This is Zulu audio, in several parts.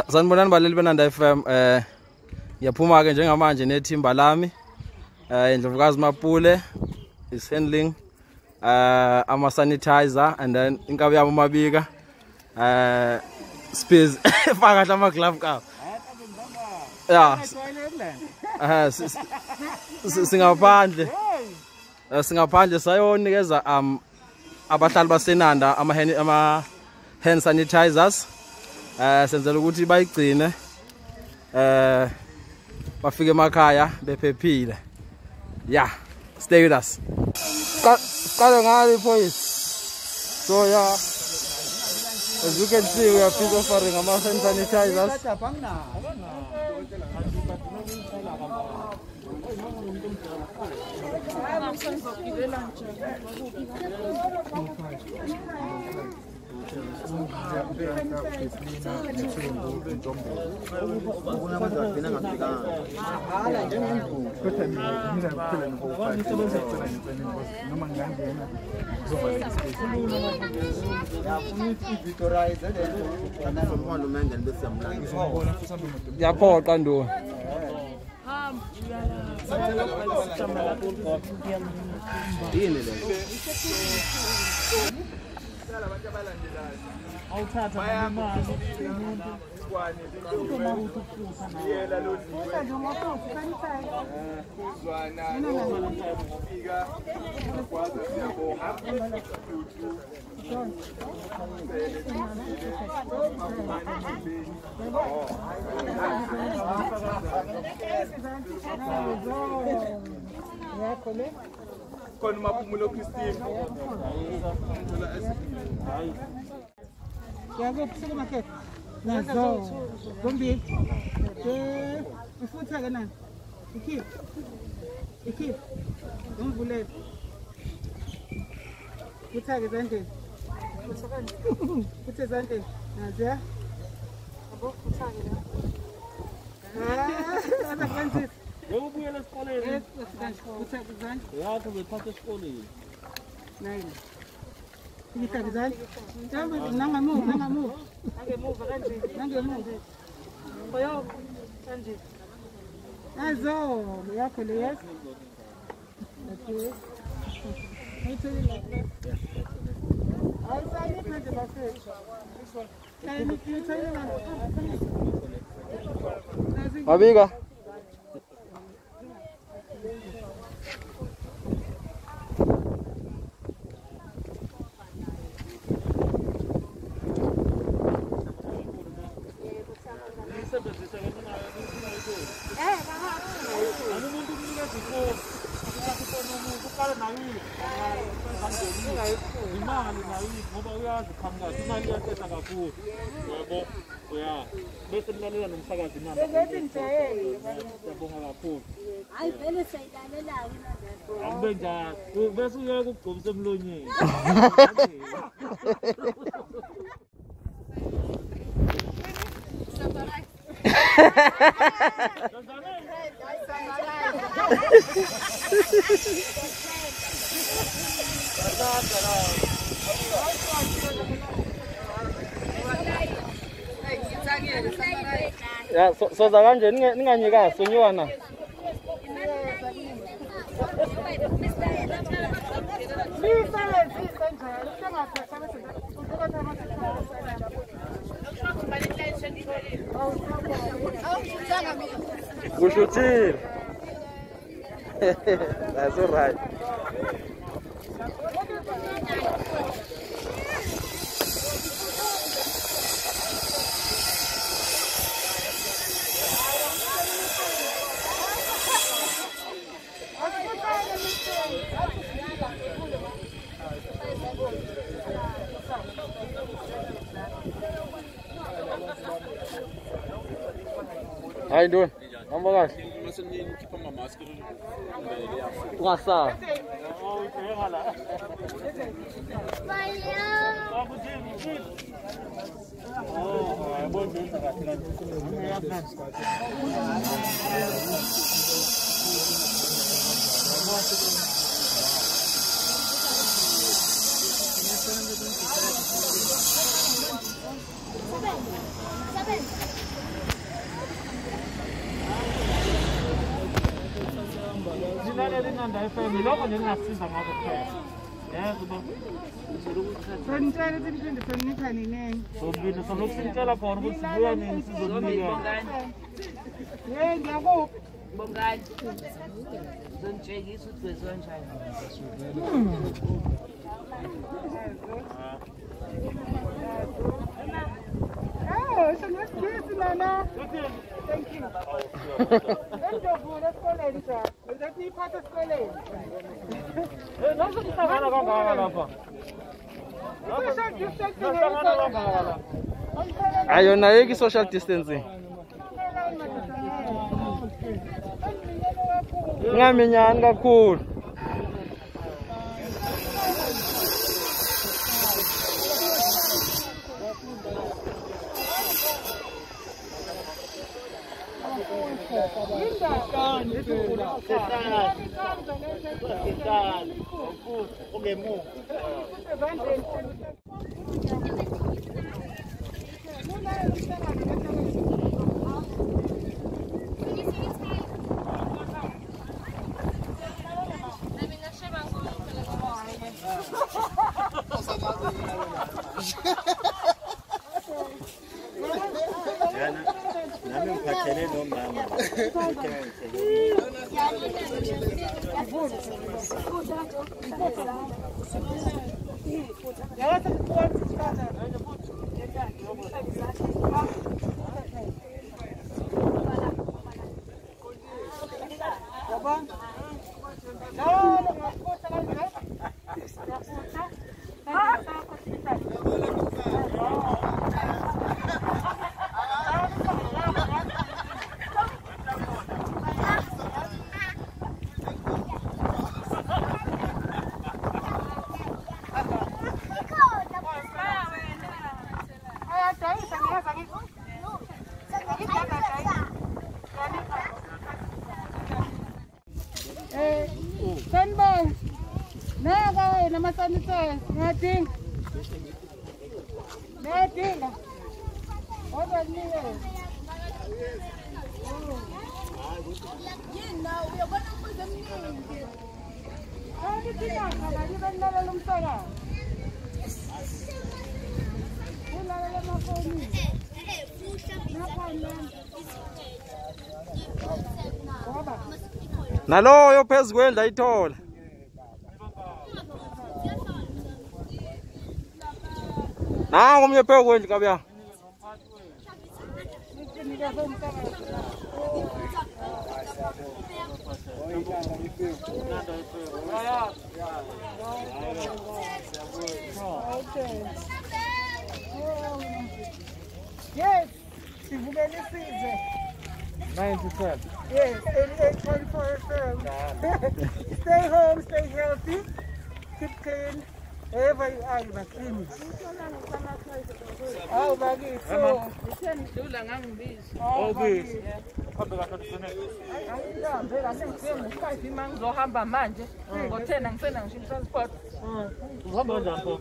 Sanibonani baleli beNanda FM. Ngiyaphuma ke njengamanje nethimba lami. Indlovukazi Mapule is handling ama sanitizer and then inkabi yami Mabika. Space faka ama glove ka. Yeah. Singaphandle sayonikeza abahlali baseNanda ama hand sanitizers. Senzela ukuthi bayigcine bafike emakhaya bephephile. Yeah, stay with us. Kale ngali boys. So yeah, as you can see, we are people offering ama hand sanitizers. Yaphoqa ndo. Con Mapumulo Christine. Go to market. Nazo. Gombi. Ufutha kana. Ikip. Ngivule. Uthake zandeni. Uthe zandeni. Nazo. Abo uthake la. Asakwenzi. Ubuyela esikoleni. Uthake zandeni. Yakho bethatha esikoleni. Nayini. Ngithake zandeni. Jambe nangamuva. Nangemuva kanje. Nangemuva. Boyo kanje. Nazo. Yakho le yes. Okay. I tell you like that. Outside the plant of fish. This one. Can you tell me? Mabika. Imali nayo ngoba uyaziqhamuka imali iyathetha kakhulu yebo uya bese nilalela nomsakazi imali siyabonga kakhulu Hayi vele siyayilalela ke Abe njani bese uyeke ukugcobisa emlonyeni Ya soza kanje ninganyika sonyiwana. Kushuthile. That's all right. How you doing? I'm all right. What's up? Oh, it's a nice place, Nana. Thank you. Let's go, sir. Will that be part of school? Ayona yeki social distancing. Ngaminyani kakhulu. Naloyo phezu kwendlu ayithola. Nangu umnye phezu kwendlu kabuya. Yes, sivukele isizwe. 90%. Yes, 88.4 FM. Stay home, stay healthy, keep clean. Wherever you are, you must clean. Oh, Maggie, so. Oh, Bagithi. Ngizohamba manje ngo-10 angisena ngisho i-transport. Uhamba kanjani pho?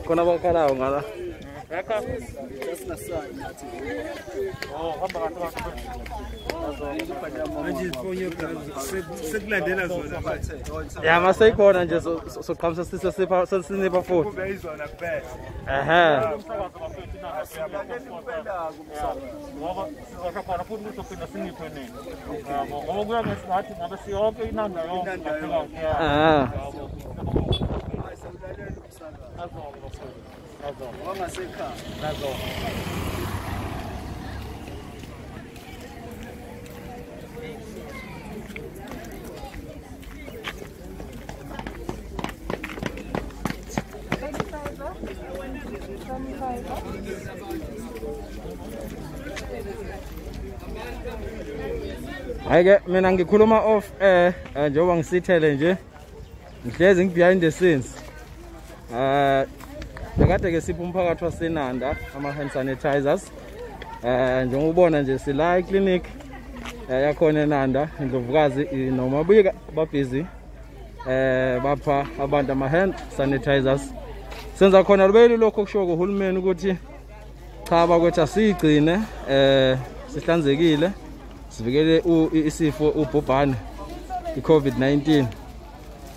Khona bakhalayo ngala. Yakha. Oh, hamba kanjani? Sekulandela zona manje. Ya masekhona nje soqhamisa sesinepa futhi. Kube izona kuphela. Ehhe. Ngoba sizokhona futhi uzofika siniphe nini. Ngoba kuya ngesingathi ngabe siyonke inanda yonke. Hayike mina ngikhuluma off njengoba ngisithele nje ngihlezi behind the scenes. Bekade ke sipha umphakathi waseNanda ama hand sanitizers. Njengoba ubona nje sila eclinic yakhona eNanda Indlovukazi noMabuyika ba busy bapha abantu ama hand sanitizers senza khona lubeli lokho kusho kuhulumeni ukuthi cha bakwethu asigcine sihlanzekile sivikele isifo ubhubhane iCovid-19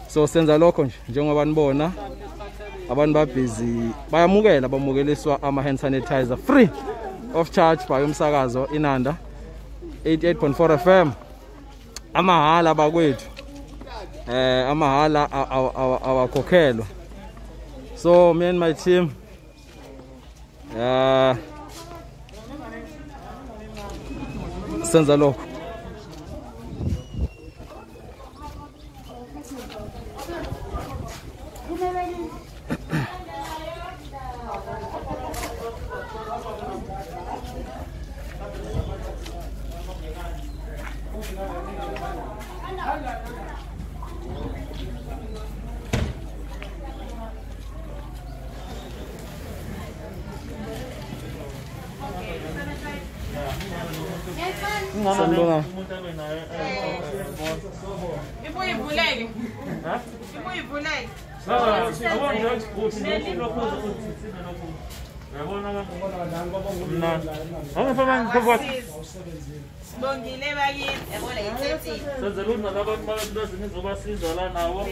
so senza lokho nje njengoba nibona abantu ba busy bamukeliswa ama hand sanitizer free of charge by umsakazo Inanda 88.4 FM amahala bakwethu amahala awakhokhelwa so me and my team senza lokho Sandona. Bongile bakithi yabona i30 senzeluna labantu bathi nizobasiza la nawo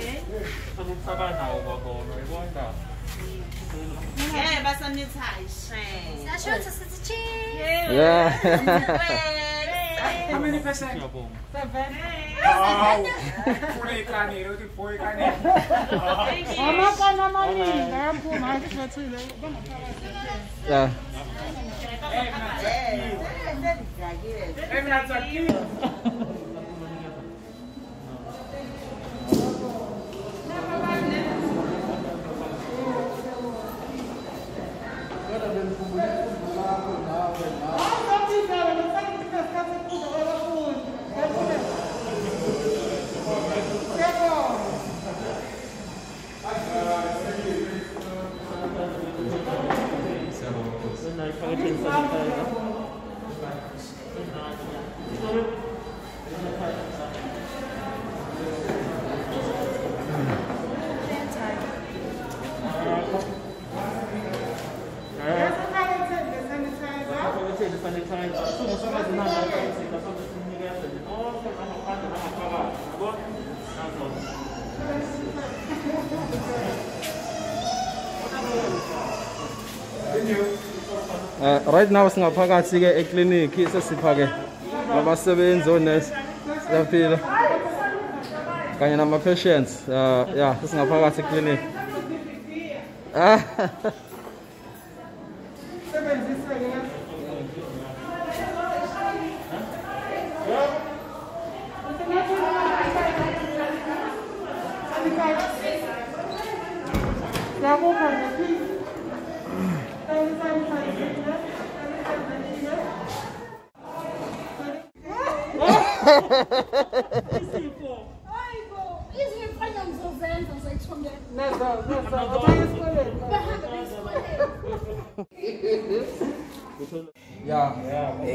sokuthaba nawo kwakona yibona basanitize Sasho sithi cheese. Yeah. How many percent? 7. Amakana amaningi ayaphuma ayishathile Yeah. Right now singaphakathi ke eclinic sesiphake abasebenzi onesi siyaphila kanye nama patients yeah singaphakathi eclinic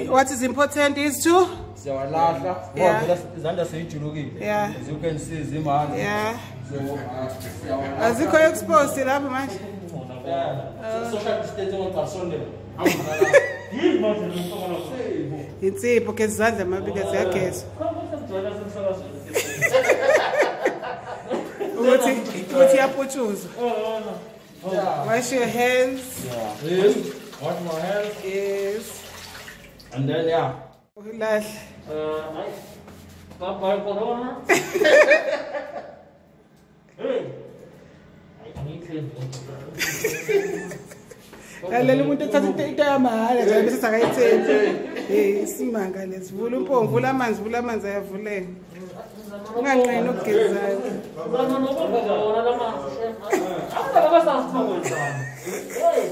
What is important is to siyawalahla ngoba izandla seyijulukile yeah as you can see zimanje yeah so azikho exposed lapha manje social distancing ongasondela insipho ke izandla mabika ziyagezwa ukuthi yaputshuzwa wash your hands yes wash my hands yes and then yeah lahle Bye corona. Hey. I need to. lalela umuntu ethatha into yamahala nje bese sakayitheni simanga lesivula umpomvu vula amanzi ayavuleka unganqeni ukugezayo Hey,